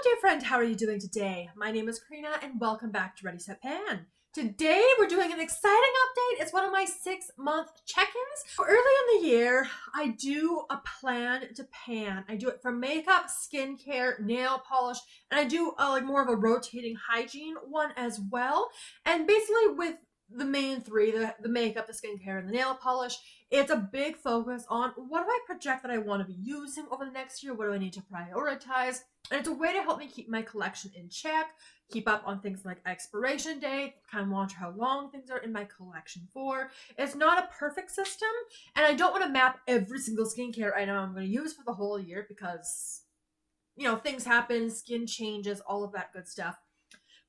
dear friend, how are you doing today? My name is Karina and welcome back to Ready Set Pan. Today we're doing an exciting update. It's one of my 6-month check-ins. So early in the year, I do a plan to pan. I do it for makeup, skincare, nail polish, and I do like more of a rotating hygiene one as well. And basically with the main three, the makeup, the skincare, and the nail polish, it's a big focus on what do I project that I want to be using over the next year? What do I need to prioritize? And it's a way to help me keep my collection in check, keep up on things like expiration date, kind of monitor how long things are in my collection for. It's not a perfect system, and I don't want to map every single skincare item I'm going to use for the whole year because, you know, things happen, skin changes, all of that good stuff.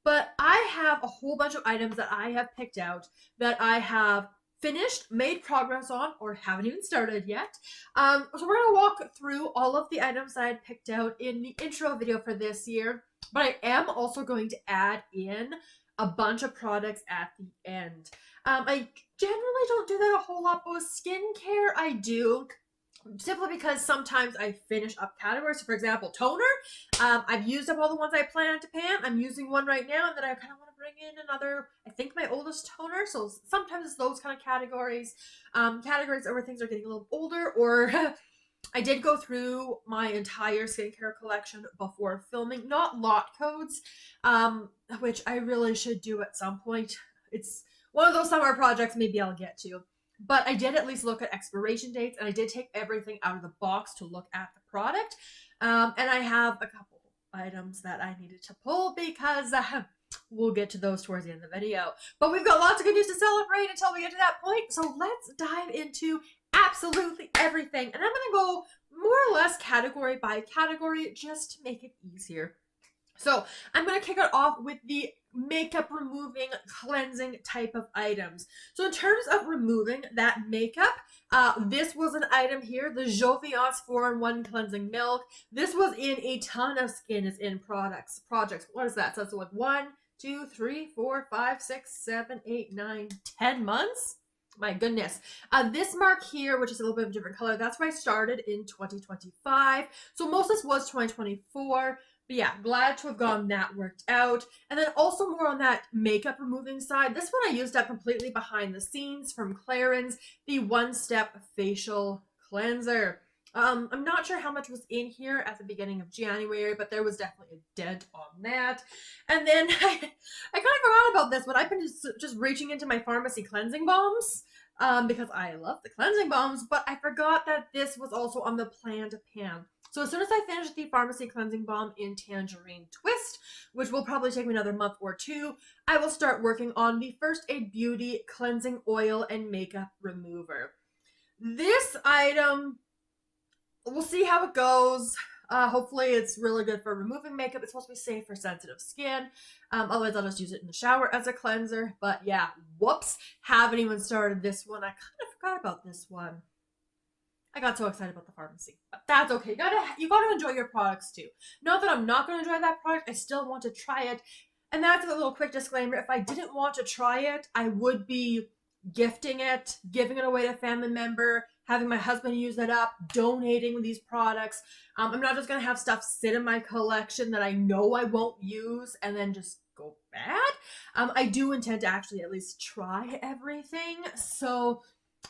But I have a whole bunch of items that I have picked out that I have finished, made progress on, or haven't even started yet. So we're going to walk through all of the items that I picked out in the intro video for this year. But I am also going to add in a bunch of products at the end. I generally don't do that a whole lot, but with skincare I do. Simply because sometimes I finish up categories. So for example, toner. I've used up all the ones I plan to pan. I'm using one right now, and then I kind of want to bring in another, I think my oldest toner. So sometimes it's those kind of categories. Categories where things are getting a little older, or I did go through my entire skincare collection before filming. Not lot codes, which I really should do at some point. It's one of those summer projects maybe I'll get to. But I did at least look at expiration dates, and I did take everything out of the box to look at the product. And I have a couple items that I needed to pull because we'll get to those towards the end of the video. But we've got lots of good news to celebrate until we get to that point. So let's dive into absolutely everything. And I'm going to go more or less category by category just to make it easier. So I'm going to kick it off with the makeup removing cleansing type of items. So in terms of removing that makeup, this was an item here, the Jouviance 4-in-1 cleansing milk. This was in a ton of Skin is In projects. What is that? So it's like 1, 2, 3, 4, 5, 6, 7, 8, 9, 10 months. My goodness. This mark here, which is a little bit of a different color, that's where I started in 2025. So most of this was 2024. But yeah, glad to have gotten that worked out. And then also more on that makeup removing side. This one I used up completely behind the scenes from Clarins, the one-step facial cleanser. I'm not sure how much was in here at the beginning of January, but there was definitely a dent on that. And then I kind of forgot about this, but I've been just reaching into my pharmacy cleansing balms because I love the cleansing balms, but I forgot that this was also on the plan to pan. So as soon as I finish the pharmacy cleansing balm in Tangerine Twist, which will probably take me another month or two, I will start working on the First Aid Beauty cleansing oil and makeup remover. This item, we'll see how it goes. Hopefully it's really good for removing makeup. It's supposed to be safe for sensitive skin. Otherwise I'll just use it in the shower as a cleanser. But yeah, whoops, haven't even started this one. I kind of forgot about this one. I got so excited about the pharmacy, but that's okay. You gotta enjoy your products too. Not that I'm not gonna enjoy that product, I still want to try it. And that's a little quick disclaimer. If I didn't want to try it, I would be gifting it, giving it away to a family member, having my husband use it up, donating these products. I'm not just gonna have stuff sit in my collection that I know I won't use and then just go bad. I do intend to actually at least try everything. So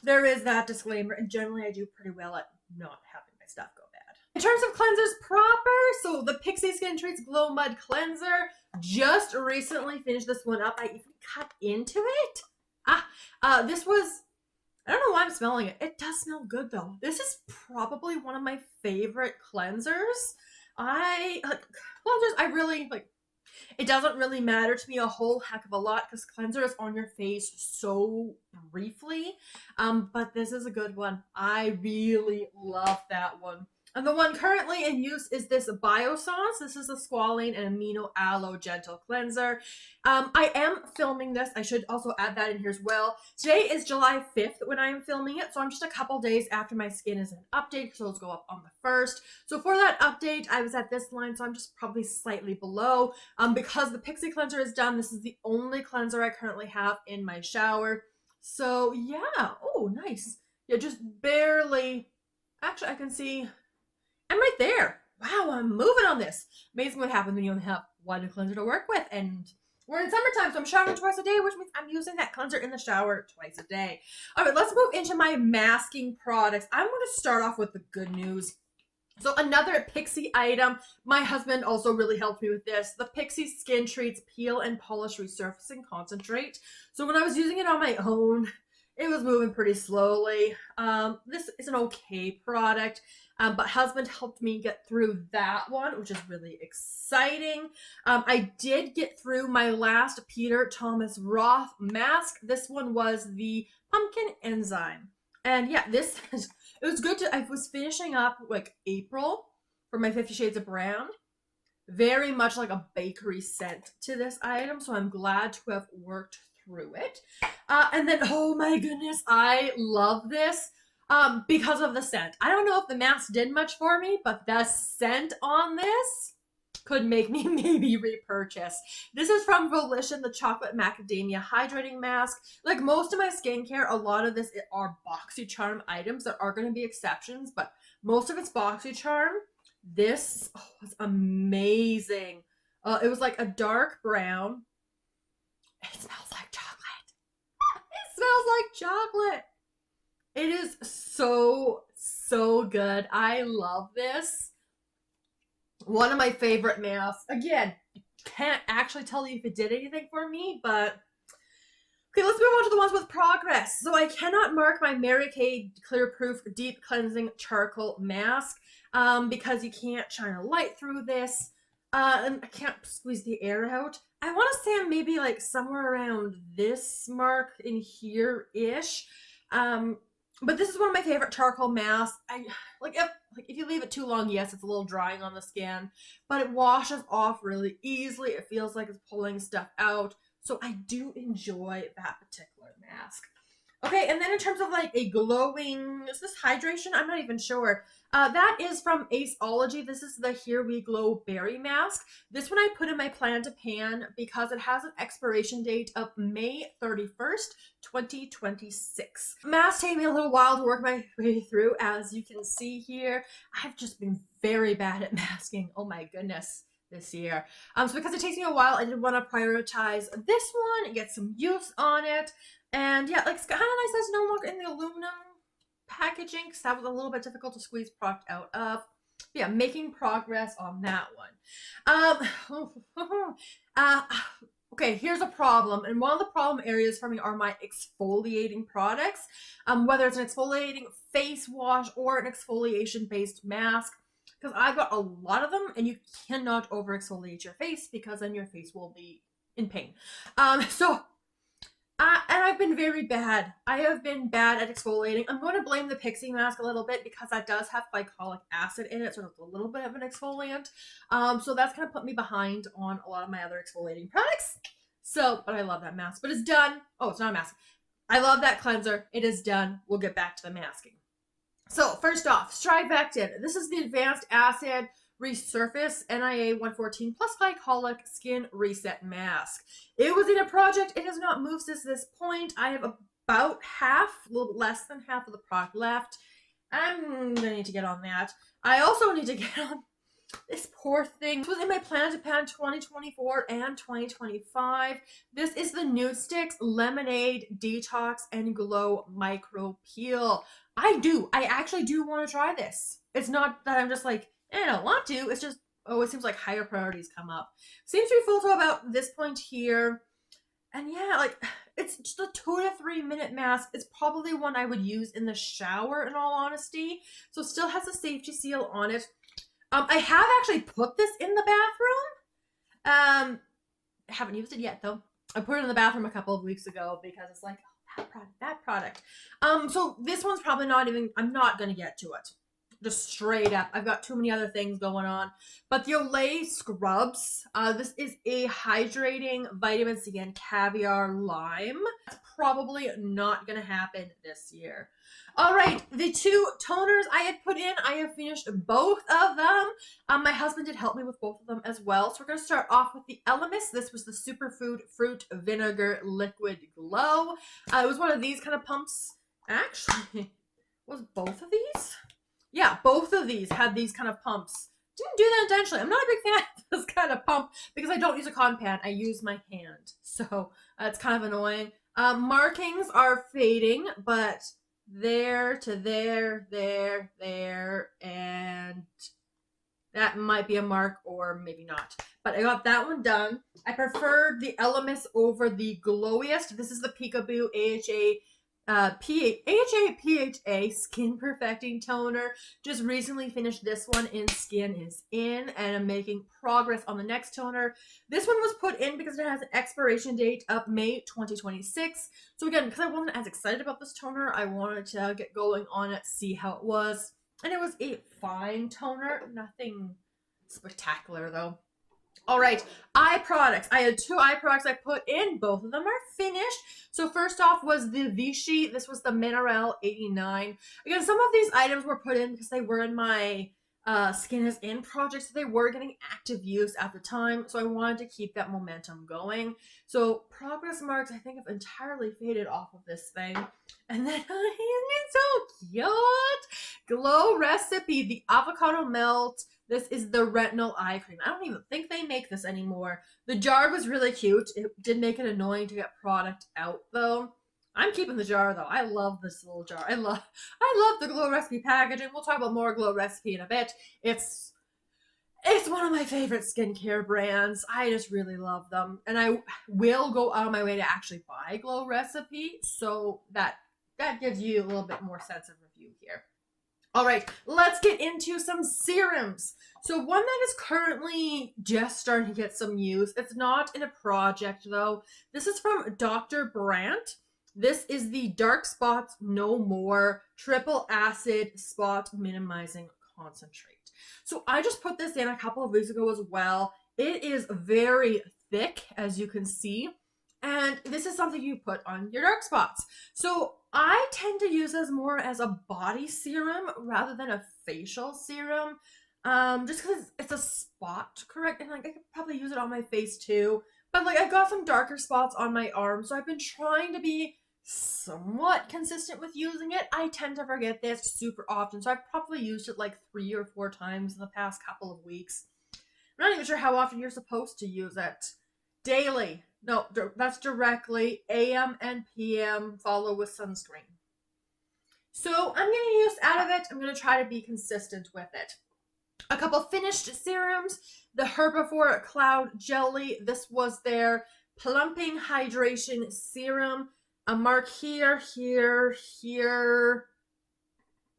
there is that disclaimer, and generally I do pretty well at not having my stuff go bad. In terms of cleansers proper, so the Pixi Skintreats Glow Mud Cleanser, just recently finished this one up. I even cut into it. This was, I don't know why I'm smelling it. It does smell good though. This is probably one of my favorite cleansers. Cleansers, I really like. It doesn't really matter to me a whole heck of a lot because cleanser is on your face so briefly. But this is a good one. I really love that one. And the one currently in use is this Biossance. This is a Squalane and Amino Aloe Gentle Cleanser. I am filming this. I should also add that in here as well. Today is July 5th when I am filming it, so I'm just a couple days after my Skin is an update, so it'll go up on the 1st. So for that update, I was at this line, so I'm just probably slightly below. Because the Pixi cleanser is done, this is the only cleanser I currently have in my shower. So yeah, oh nice. Yeah, just barely, actually I can see, I'm right there. wow, I'm moving on this. Amazing what happens when you only have one cleanser to work with. And we're in summertime, so I'm showering twice a day, which means I'm using that cleanser in the shower twice a day. All right, let's move into my masking products. I'm going to start off with the good news. So another Pixi item. My husband also really helped me with this. The Pixi Skintreats Peel and Polish Resurfacing Concentrate. So when I was using it on my own, it was moving pretty slowly. This is an okay product, but husband helped me get through that one, which is really exciting. I did get through my last Peter Thomas Roth mask. This one was the Pumpkin Enzyme. And yeah, this is, it was good to, I was finishing up like April for my 50 Shades of Brown. Very much like a bakery scent to this item, so I'm glad to have worked through it. And then, oh my goodness, I love this because of the scent. I don't know if the mask did much for me, but the scent on this could make me maybe repurchase. This is from Volition, the Chocolate Macadamia Hydrating Mask. Like most of my skincare, a lot of this are BoxyCharm items. There are going to be exceptions, but most of it's BoxyCharm. This was amazing. It was like a dark brown. It smells like chocolate. It smells like chocolate. It is so, so good. I love this. One of my favorite masks. Again, can't actually tell you if it did anything for me, but okay, let's move on to the ones with progress. So I cannot mark my Mary Kay Clearproof Deep Cleansing Charcoal Mask because you can't shine a light through this. And I can't squeeze the air out. I want to say I'm maybe like somewhere around this mark in here-ish. But this is one of my favorite charcoal masks. If you leave it too long, yes, it's a little drying on the skin, but it washes off really easily. It feels like it's pulling stuff out. So I do enjoy that particular mask. Okay, and then in terms of like a glowing, is this hydration? I'm not even sure. That is from Aceology. This is the Here We Glow Berry Mask. This one I put in my Plan to Pan because it has an expiration date of May 31st, 2026. Mask take me a little while to work my way through. As you can see here, I've just been very bad at masking. Oh my goodness. This year. So because it takes me a while, I did want to prioritize this one and get some use on it. And yeah, like it's kind of nice that it's no longer in the aluminum packaging because that was a little bit difficult to squeeze product out of. But yeah, making progress on that one. Okay, here's a problem. And one of the problem areas for me are my exfoliating products. Whether it's an exfoliating face wash or an exfoliation-based mask. Because I've got a lot of them, and you cannot over exfoliate your face because then your face will be in pain. And I've been very bad. I have been bad at exfoliating. I'm going to blame the Pixi mask a little bit because that does have glycolic acid in it, so it's a little bit of an exfoliant. So that's going to put me behind on a lot of my other exfoliating products. So, but I love that mask. But it's done. Oh, it's not a mask. I love that cleanser. It is done. We'll get back to the masking. So first off, StriVectin. This is the Advanced Acid Resurface NIA 114 plus Glycolic Skin Reset Mask. It was in a project. It has not moved since this point. I have about half, a little less than half of the product left. I'm going to need to get on that. I also need to get on this poor thing. This was in my Plan to Pan 2024 and 2025. This is the NudeStix Lemonade Detox and Glow Micro Peel. I actually do want to try this. It's not that I'm just like, I don't want to. It's just, oh, it seems like higher priorities come up. Seems to be full to about this point here. And yeah, like, it's just a 2 to 3 minute mask. It's probably one I would use in the shower, in all honesty. So it still has a safety seal on it. I have actually put this in the bathroom. I haven't used it yet, though. I put it in the bathroom a couple of weeks ago because it's like, that product. So this one's probably not even, I'm not going to get to it. Just straight up. I've got too many other things going on. But the Olay Scrubs, this is a hydrating vitamin C and caviar lime. That's probably not going to happen this year. All right, the 2 toners I had put in, I have finished both of them. My husband did help me with both of them as well. So we're going to start off with the Elemis. This was the Superfood Fruit Vinegar Liquid Glow. It was one of these kind of pumps. Actually, was both of these? Yeah, both of these had these kind of pumps didn't do that intentionally. I'm not a big fan of this kind of pump because I don't use a cotton pad. I use my hand. So it's kind of annoying. Markings are fading, but there to there, and that might be a mark or maybe not. But I got that one done. I preferred the Elemis over the Glowiest. This is the Peekaboo AHA Skin Perfecting Toner. Just recently finished this one in Skin is In, and I'm making progress on the next toner. This one was put in because it has an expiration date of May 2026. So again, because I wasn't as excited about this toner, I wanted to get going on it, see how it was. And it was a fine toner. Nothing spectacular though. All right, eye products. I had 2 eye products I put in. Both of them are finished. So first off was the Vichy. This was the Mineral 89. Again, some of these items were put in because they were in my Skin is In project, so they were getting active use at the time. So I wanted to keep that momentum going. So progress marks, I think, have entirely faded off of this thing. And then, it's so cute. Glow Recipe, the Avocado Melt. This is the Retinol Eye Cream. I don't even think they make this anymore. The jar was really cute. It did make it annoying to get product out, though. I'm keeping the jar, though. I love this little jar. I love the Glow Recipe packaging. We'll talk about more Glow Recipe in a bit. It's one of my favorite skincare brands. I just really love them. And I will go out of my way to actually buy Glow Recipe, so that gives you a little bit more sense of review here. All right, let's get into some serums. So one that is currently just starting to get some use. It's not in a project though. This is from Dr. Brandt. This is the Dark Spots No More Triple Acid Spot Minimizing Concentrate. So I just put this in a couple of weeks ago as well. It is very thick, as you can see. And this is something you put on your dark spots. So I tend to use this more as a body serum rather than a facial serum. Just because it's a spot correct, and like I could probably use it on my face too. But like I've got some darker spots on my arm, so I've been trying to be somewhat consistent with using it. I tend to forget this super often, so I've probably used it like 3 or 4 times in the past couple of weeks. I'm not even sure how often you're supposed to use it. Daily. No, that's directly AM and PM, follow with sunscreen. So I'm going to use out of it. I'm going to try to be consistent with it. A couple finished serums. The Herbivore Cloud Jelly. This was their Plumping Hydration Serum. A mark here, here, here.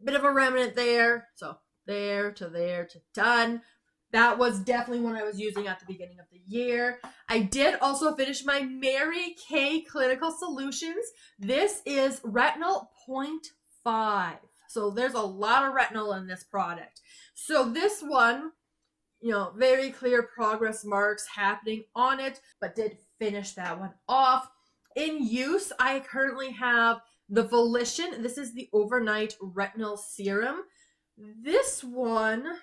Bit of a remnant there. So there to done. That was definitely one I was using at the beginning of the year. I did also finish my Mary Kay Clinical Solutions. This is retinol 0.5. So there's a lot of retinol in this product. So this one, you know, very clear progress marks happening on it, but did finish that one off. In use, I currently have the Volition. This is the Overnight Retinol Serum. This one,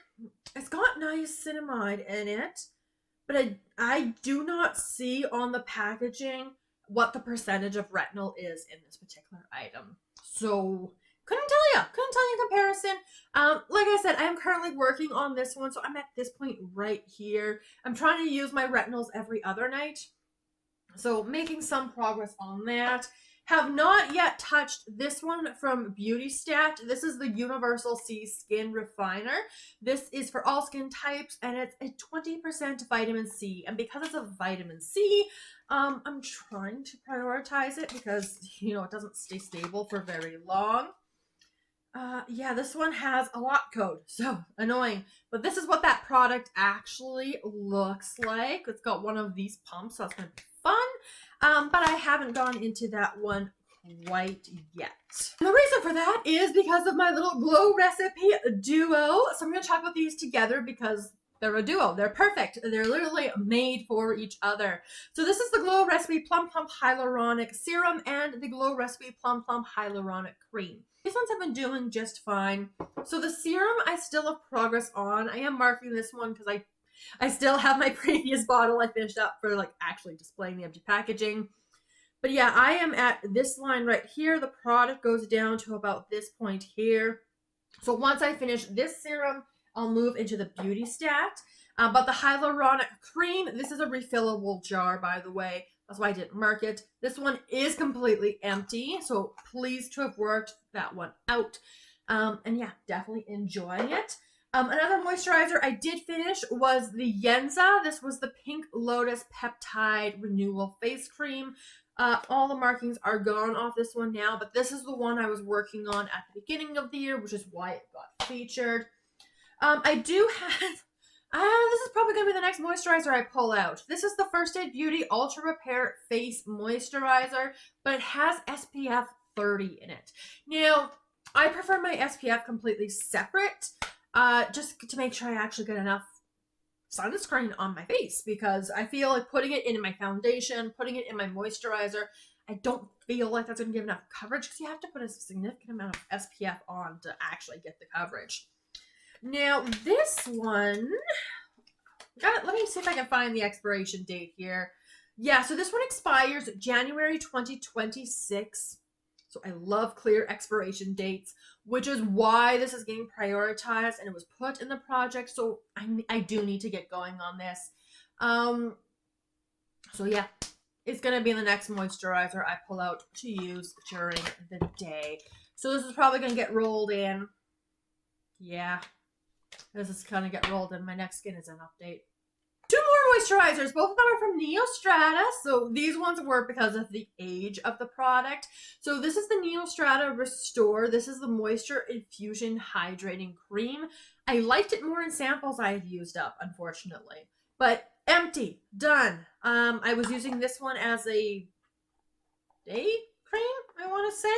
it's got niacinamide in it, but I do not see on the packaging what the percentage of retinol is in this particular item. So couldn't tell you in comparison. Like I said, I am currently working on this one, so I'm at this point right here. I'm trying to use my retinols every other night, so making some progress on that. Have not yet touched this one from BeautyStat. This is the Universal C Skin Refiner. This is for all skin types, and it's a 20% vitamin C. And because it's a vitamin C, I'm trying to prioritize it because, you know, it doesn't stay stable for very long. Yeah, this one has a lot code, so annoying. But this is what that product actually looks like. It's got one of these pumps, so it's going to be fun. But I haven't gone into that one quite yet. And the reason for that is because of my little Glow Recipe duo. So I'm going to talk about these together because they're a duo. They're perfect. They're literally made for each other. So this is the Glow Recipe Plum Plump Hyaluronic Serum and the Glow Recipe Plum Plump Hyaluronic Cream. These ones have been doing just fine. So the serum I still have progress on. I am marking this one because I still have my previous bottle I finished up for like actually displaying the empty packaging. But yeah, I am at this line right here. The product goes down to about this point here. So once I finish this serum, I'll move into the Beauty Stat. But the hyaluronic cream, this is a refillable jar, by the way. That's why I didn't mark it. This one is completely empty, so pleased to have worked that one out. And yeah, definitely enjoying it. Another moisturizer I did finish was the Yenza. This was the Pink Lotus Peptide Renewal Face Cream. All the markings are gone off this one now, but this is the one I was working on at the beginning of the year, which is why it got featured. I do have... this is probably going to be the next moisturizer I pull out. This is the First Aid Beauty Ultra Repair Face Moisturizer, but it has SPF 30 in it. Now, I prefer my SPF completely separate, just to make sure I actually get enough sunscreen on my face, because I feel like putting it in my foundation, putting it in my moisturizer, I don't feel like that's going to give enough coverage, because you have to put a significant amount of SPF on to actually get the coverage. Now, this one, let me see if I can find the expiration date here. Yeah, so this one expires January 2026. So I love clear expiration dates, which is why this is getting prioritized and it was put in the project. So I do need to get going on this. So yeah, it's going to be the next moisturizer I pull out to use during the day. So this is probably going to get rolled in. Yeah. This is kind of get rolled in. My next Skin is an update. Two more moisturizers. Both of them are from Neostrata. So these ones were because of the age of the product. So this is the Neostrata Restore. This is the Moisture Infusion Hydrating Cream. I liked it more in samples I had used up, unfortunately. But empty. Done. I was using this one as a day cream, I want to say.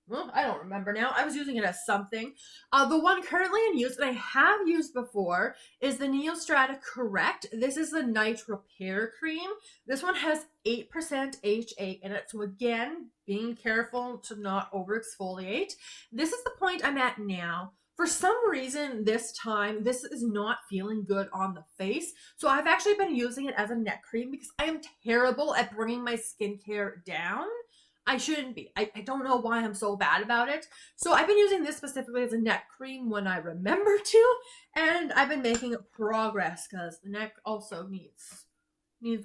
Well, I don't remember now. I was using it as something. The one currently in use that I have used before is the Neostrata Correct. This is the Night Repair Cream. This one has 8% HA in it. So again, being careful to not over exfoliate. This is the point I'm at now. For some reason this time, this is not feeling good on the face. So I've actually been using it as a neck cream because I am terrible at bringing my skincare down. I shouldn't be. I don't know why I'm so bad about it. So I've been using this specifically as a neck cream when I remember to, and I've been making progress because the neck also needs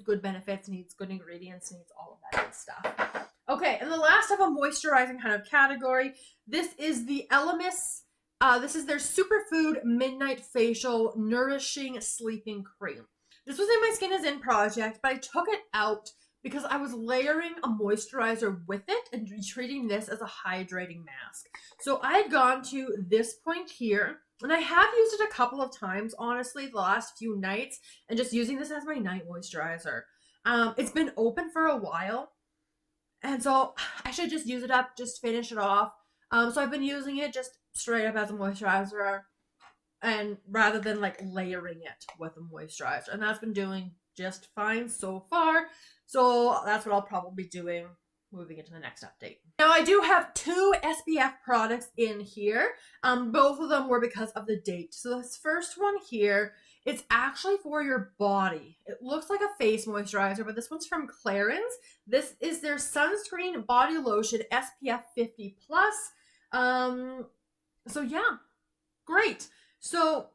good benefits, needs good ingredients, needs all of that good stuff. Okay, and the last of a moisturizing kind of category, this is the Elemis. This is their Superfood Midnight Facial Nourishing Sleeping Cream. This was in my Skin is In project, but I took it out because I was layering a moisturizer with it and treating this as a hydrating mask. So I had gone to this point here, and I have used it a couple of times, honestly, the last few nights, and just using this as my night moisturizer. It's been open for a while, and so I should just use it up, just finish it off. So I've been using it just straight up as a moisturizer, and rather than like layering it with a moisturizer. And that's been doing just fine so far. So that's what I'll probably be doing moving into the next update. Now I do have two SPF products in here. Both of them were because of the date. So this first one here, it's actually for your body. It looks like a face moisturizer, but this one's from Clarins. This is their sunscreen body lotion SPF 50+. So yeah, great. So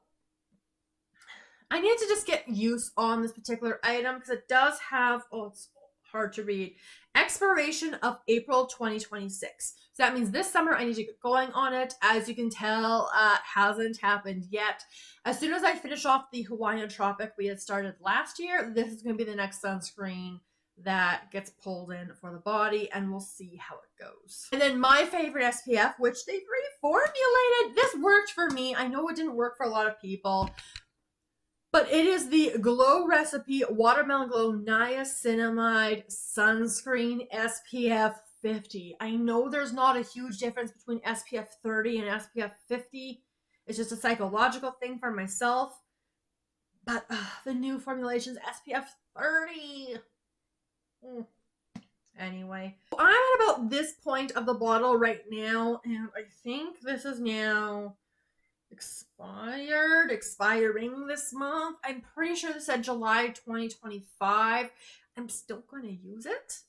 I need to just get use on this particular item because it does have, oh, it's hard to read, expiration of April 2026. So that means this summer I need to get going on it. As you can tell, it hasn't happened yet. As soon as I finish off the Hawaiian Tropic we had started last year, this is going to be the next sunscreen that gets pulled in for the body, and we'll see how it goes. And then my favorite SPF, which they've reformulated, this worked for me. I know it didn't work for a lot of people, but it is the Glow Recipe Watermelon Glow Niacinamide Sunscreen SPF 50. I know there's not a huge difference between SPF 30 and SPF 50. It's just a psychological thing for myself. But the new formulation's SPF 30. Anyway, I'm at about this point of the bottle right now, and I think this is now expiring this month. I'm pretty sure this said July 2025. I'm still going to use it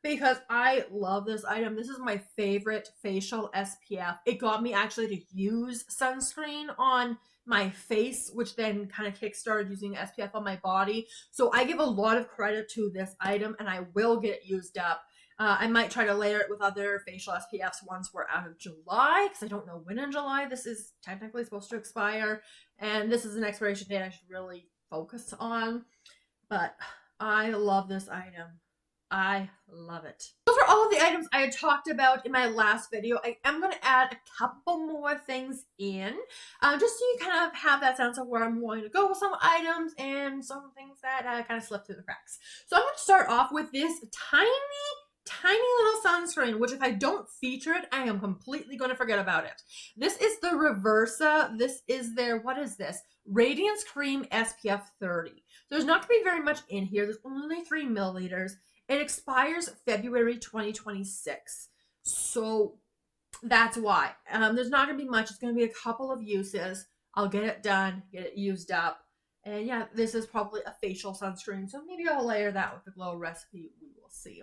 because I love this item. This is my favorite facial SPF. It got me actually to use sunscreen on my face, which then kind of kickstarted using SPF on my body. So I give a lot of credit to this item, and I will get it used up. I might try to layer it with other facial SPFs once we're out of July, because I don't know when in July this is technically supposed to expire, and this is an expiration date I should really focus on. But I love this item. I love it. Those are all of the items I had talked about in my last video. I am going to add a couple more things in, just so you kind of have that sense of where I'm going to go with some items and some things that kind of slip through the cracks. So I'm going to start off with this tiny little sunscreen, which if I don't feature it, I am completely going to forget about it. This is the Reversa. This is their, what is this? Radiance Cream SPF 30. There's not going to be very much in here. There's only 3 milliliters. It expires February 2026. So that's why. There's not going to be much. It's going to be a couple of uses. I'll get it done, get it used up. And yeah, this is probably a facial sunscreen. So maybe I'll layer that with the Glow recipe. We will see.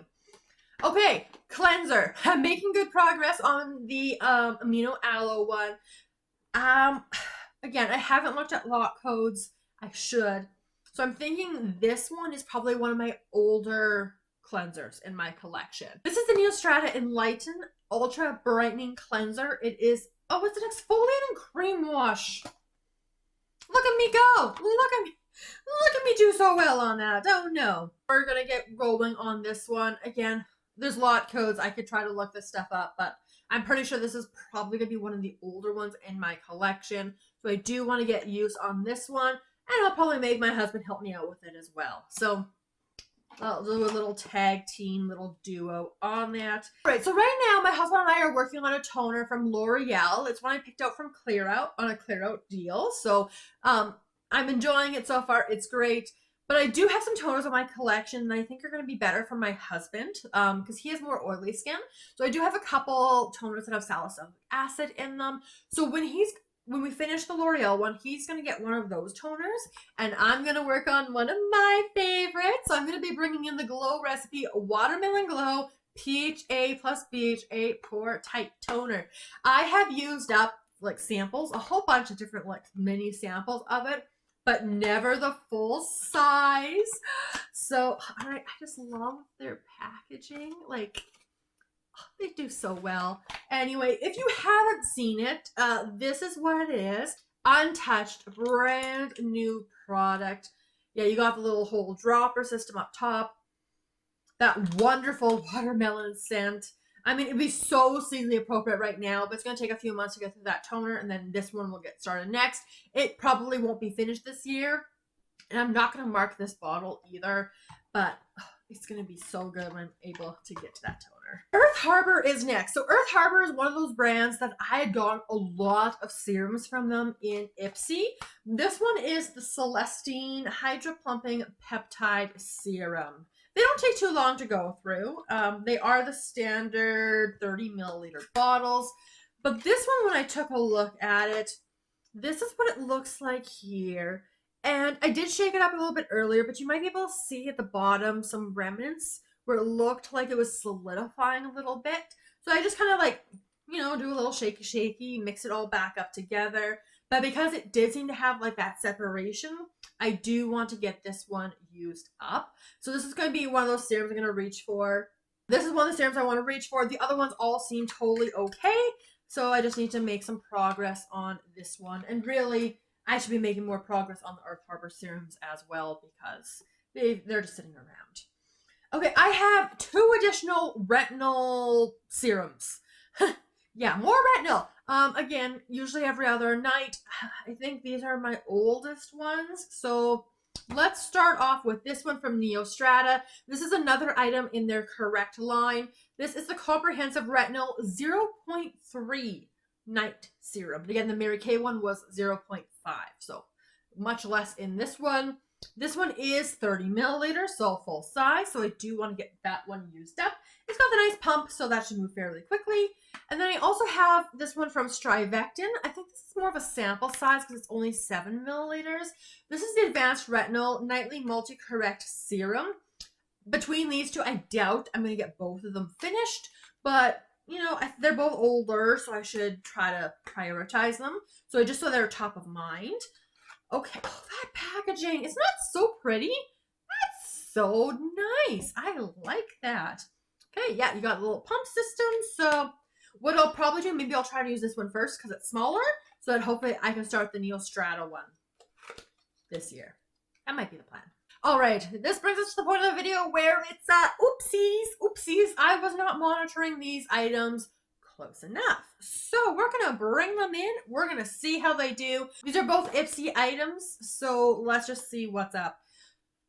Okay, cleanser. I'm making good progress on the Amino Aloe one. Again, I haven't looked at lot codes. I should. So I'm thinking this one is probably one of my older cleansers in my collection. This is the NudeStix Enlighten Ultra Brightening Cleanser. It is, oh, it's an exfoliating cream wash. Look at me go. Look at me do so well on that. Oh no. We're gonna get rolling on this one. Again, there's lot codes. I could try to look this stuff up, but I'm pretty sure this is probably gonna be one of the older ones in my collection. So I do want to get use on this one, and I'll probably make my husband help me out with it as well. So I'll do a little tag team, little duo on that. All right, so right now my husband and I are working on a toner from L'Oreal. It's one I picked out from Clear Out on a Clear Out deal. So I'm enjoying it so far. It's great. But I do have some toners in my collection that I think are going to be better for my husband because he has more oily skin. So I do have a couple toners that have salicylic acid in them. So when we finish the L'Oreal one, he's going to get one of those toners, and I'm going to work on one of my favorites. So I'm going to be bringing in the Glow recipe Watermelon Glow PHA plus BHA Pore Tight Toner. I have used up like samples, a whole bunch of different like mini samples of it, but never the full size. So I just love their packaging. Like, they do so well. Anyway, if you haven't seen it, this is what it is. Untouched, brand new product. Yeah, you got the little whole dropper system up top. That wonderful watermelon scent. I mean, it'd be so seasonally appropriate right now, but it's going to take a few months to get through that toner, and then this one will get started next. It probably won't be finished this year, and I'm not going to mark this bottle either, but it's going to be so good when I'm able to get to that toner. Earth Harbor is next. So Earth Harbor is one of those brands that I had gotten a lot of serums from them in Ipsy. This one is the Celestine Hydra Plumping Peptide Serum. They don't take too long to go through. They are the standard 30 milliliter bottles. But this one, when I took a look at it, this is what it looks like here. And I did shake it up a little bit earlier, but you might be able to see at the bottom some remnants where it looked like it was solidifying a little bit. So I just kind of like, you know, do a little shaky, mix it all back up together. But because it did seem to have like that separation, I do want to get this one used up. So this is going to be one of those serums I'm going to reach for. This is one of the serums I want to reach for. The other ones all seem totally okay. So I just need to make some progress on this one. And really, I should be making more progress on the Earth Harbor serums as well because they're just sitting around. Okay, I have 2 additional retinol serums. Yeah, more retinol. Again, usually every other night. I think these are my oldest ones. So let's start off with this one from NudeStix. This is another item in their Correct line. This is the Comprehensive Retinol 0.3 Night Serum. Again, the Mary Kay one was 0.5, so much less in this one. This one is 30 milliliters, so full size, so I do want to get that one used up. It's got the nice pump, so that should move fairly quickly. And then I also have this one from StriVectin. I think this is more of a sample size because it's only 7 milliliters. This is the Advanced Retinol Nightly Multi-Correct Serum. Between these two, I doubt I'm going to get both of them finished, but you know, they're both older, so I should try to prioritize them. So just so they're top of mind. Okay, oh, that packaging, it's not so pretty. That's so nice. I like that. Okay, yeah, you got a little pump system. So what I'll probably do, maybe I'll try to use this one first because it's smaller, so that hopefully I can start the Neostrata one this year. That might be the plan. All right, this brings us to the point of the video where it's oopsies. I was not monitoring these items close enough. So we're gonna bring them in. We're gonna see how they do. These are both Ipsy items, so let's just see what's up.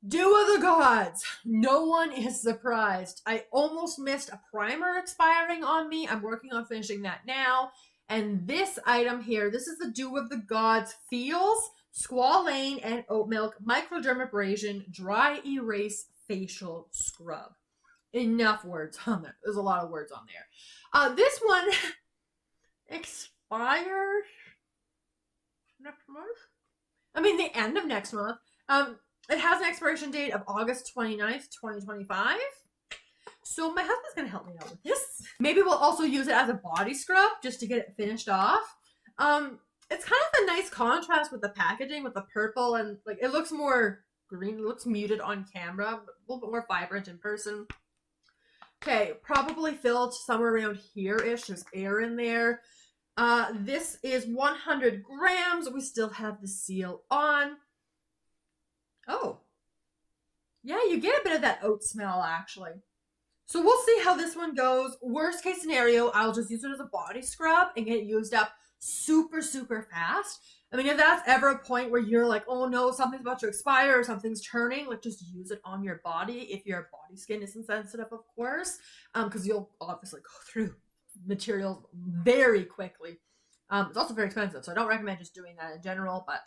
Dew of the Gods. No one is surprised. I almost missed a primer expiring on me. I'm working on finishing that now. And this item here, this is the Dew of the Gods Feels Squalane and Oat Milk Microdermabrasion Dry Erase Facial Scrub. Enough words on there. There's a lot of words on there. This one expires next month. I mean, the end of next month. It has an expiration date of August 29th, 2025. So my husband's going to help me out with this. Maybe we'll also use it as a body scrub just to get it finished off. It's kind of a nice contrast with the packaging, with the purple, and like it looks more green. It looks muted on camera, but a little bit more vibrant in person. Okay, probably filled somewhere around here-ish. There's air in there. This is 100 grams. We still have the seal on. Oh. Yeah, you get a bit of that oat smell, actually. So we'll see how this one goes. Worst case scenario, I'll just use it as a body scrub and get it used up super fast. I mean, if that's ever a point where you're like, oh no, something's about to expire or something's turning, like just use it on your body if your body skin isn't sensitive, of course, because you'll obviously go through materials very quickly. It's also very expensive, so I don't recommend just doing that in general, but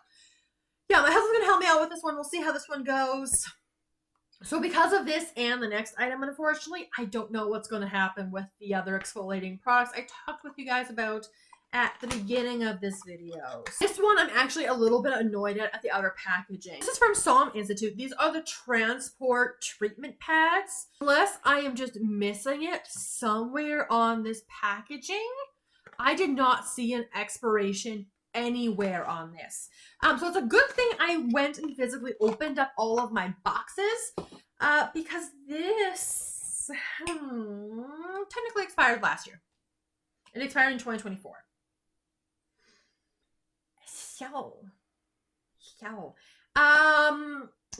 yeah, my husband's gonna help me out with this one. We'll see how this one goes. So because of this and the next item, unfortunately, I don't know what's going to happen with the other exfoliating products I talked with you guys about at the beginning of this video. This one I'm actually a little bit annoyed at the outer packaging. This is from Som Institute. These are the transport treatment pads. Unless I am just missing it somewhere on this packaging, I did not see an expiration anywhere on this. So it's a good thing I went and physically opened up all of my boxes because this technically expired last year. It expired in 2024. So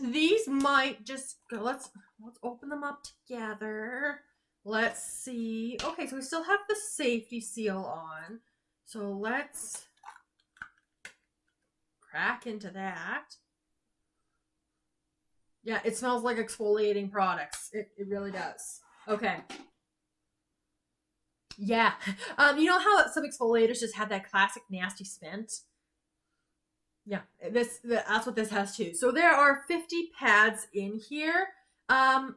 these might just go. Let's open them up together. Let's see. Okay, so we still have the safety seal on. So let's crack into that. Yeah, it smells like exfoliating products. It really does. Okay. Yeah. You know how some exfoliators just have that classic nasty scent? Yeah, that's what this has too. So there are 50 pads in here. I'm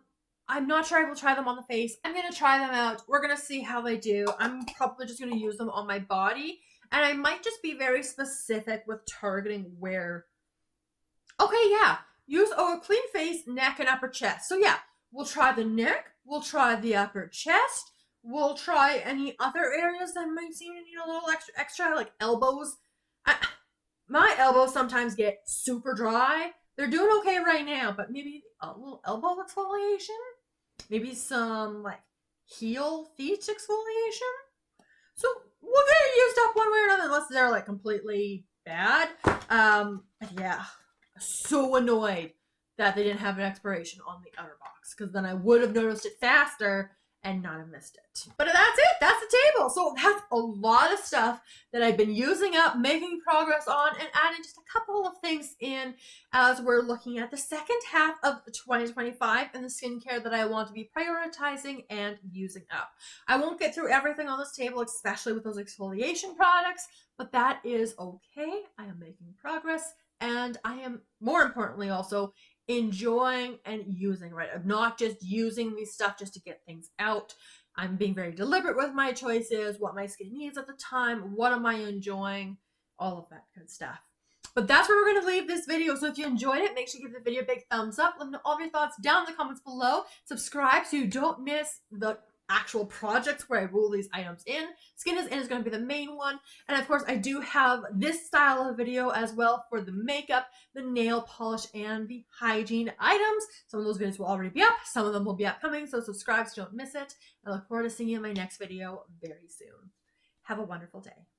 not sure I will try them on the face. I'm going to try them out. We're going to see how they do. I'm probably just going to use them on my body. And I might just be very specific with targeting where. Okay, yeah. Use a clean face, neck, and upper chest. So yeah, we'll try the neck. We'll try the upper chest. We'll try any other areas that might seem to need a little extra like elbows. My elbows sometimes get super dry. They're doing okay right now, but maybe a little elbow exfoliation? Maybe some like heel feet exfoliation? So we'll get it used up one way or another unless they're like completely bad. Yeah, so annoyed that they didn't have an expiration on the outer box because then I would have noticed it faster and not have missed it. But that's it. That's the table. So that's a lot of stuff that I've been using up, making progress on, and adding just a couple of things in as we're looking at the second half of 2025 and the skincare that I want to be prioritizing and using up. I won't get through everything on this table, especially with those exfoliation products, but that is okay. I am making progress, and I am, more importantly, also enjoying and using, right? I'm not just using these stuff just to get things out. I'm being very deliberate with my choices, what my skin needs at the time, what am I enjoying, all of that good stuff. But that's where we're going to leave this video. So if you enjoyed it, make sure you give the video a big thumbs up. Let me know all of your thoughts down in the comments below. Subscribe so you don't miss the actual projects where I roll these items in. Skin is in is going to be the main one. And of course, I do have this style of video as well for the makeup, the nail polish, and the hygiene items. Some of those videos will already be up. Some of them will be upcoming, so subscribe so you don't miss it. I look forward to seeing you in my next video very soon. Have a wonderful day.